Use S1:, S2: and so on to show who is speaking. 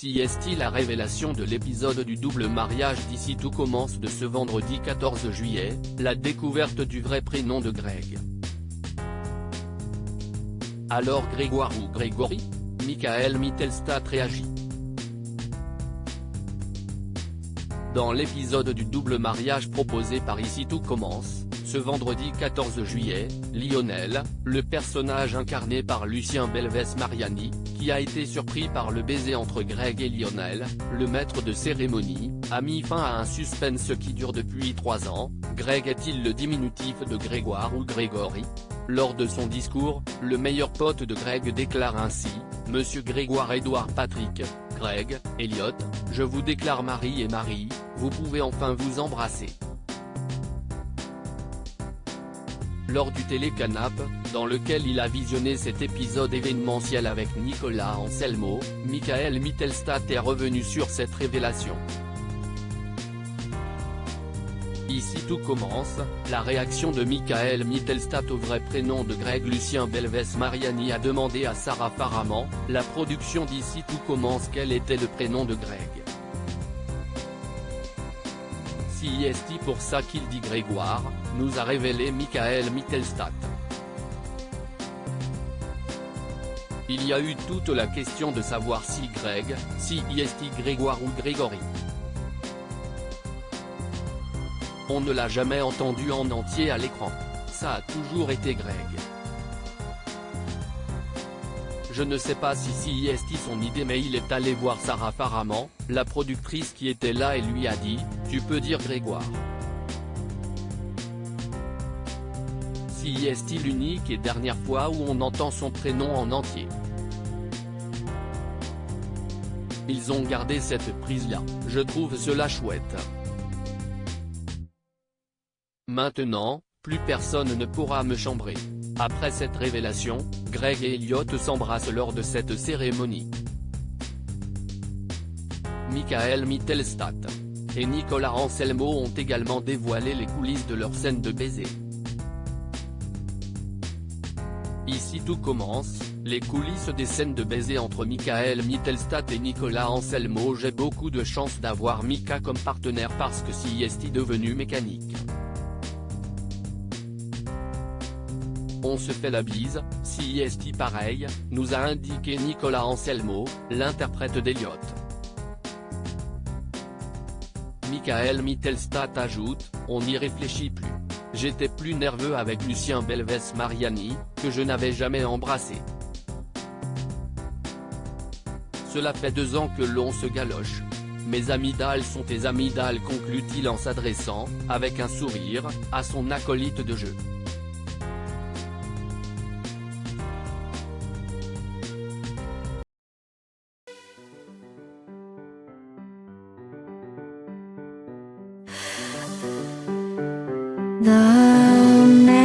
S1: Si est la révélation de l'épisode du double mariage d'ici tout commence de ce vendredi 14 juillet, la découverte du vrai prénom de Greg. Alors Grégoire ou Grégory? Michael Mittelstadt réagit. Dans l'épisode du double mariage proposé par Ici tout commence, ce vendredi 14 juillet, Lionel, le personnage incarné par Lucien Belvès Mariani, qui a été surpris par le baiser entre Greg et Lionel, le maître de cérémonie, a mis fin à un suspense qui dure depuis 3 ans. Greg est-il le diminutif de Grégoire ou Grégory? Lors de son discours, le meilleur pote de Greg déclare ainsi: Monsieur Grégoire Édouard Patrick, Greg, Elliot, je vous déclare Marie et Marie, vous pouvez enfin vous embrasser. Lors du télécanap, dans lequel il a visionné cet épisode événementiel avec Nicolas Anselmo, Michael Mittelstadt est revenu sur cette révélation. Ici tout commence, la réaction de Michael Mittelstadt au vrai prénom de Greg. Lucien Belvès Mariani a demandé à Sarah Faraman, la production d'Ici tout commence, quel était le prénom de Greg. Si est pour ça qu'il dit Grégoire, nous a révélé Michael Mittelstadt. Il y a eu toute la question de savoir si Greg, si est Grégoire ou Grégory. On ne l'a jamais entendu en entier à l'écran. Ça a toujours été Greg. Je ne sais pas si est son idée, mais il est allé voir Sarah Faraman, la productrice qui était là, et lui a dit: tu peux dire Grégoire. Si est l'unique et dernière fois où on entend son prénom en entier. Ils ont gardé cette prise-là, je trouve cela chouette. Maintenant, plus personne ne pourra me chambrer. Après cette révélation, Greg et Elliot s'embrassent lors de cette cérémonie. Michael Mittelstadt et Nicolas Anselmo ont également dévoilé les coulisses de leur scène de baiser. Ici tout commence, les coulisses des scènes de baiser entre Michael Mittelstadt et Nicolas Anselmo. J'ai beaucoup de chance d'avoir Mika comme partenaire parce que si est devenu mécanique. On se fait la bise, si est pareil, nous a indiqué Nicolas Anselmo, l'interprète d'Elliot. Michael Mittelstadt ajoute: on n'y réfléchit plus. J'étais plus nerveux avec Lucien Belvès Mariani, que je n'avais jamais embrassé. Cela fait 2 ans que l'on se galoche. Mes amygdales sont tes amygdales, conclut-il en s'adressant, avec un sourire, à son acolyte de jeu.
S2: The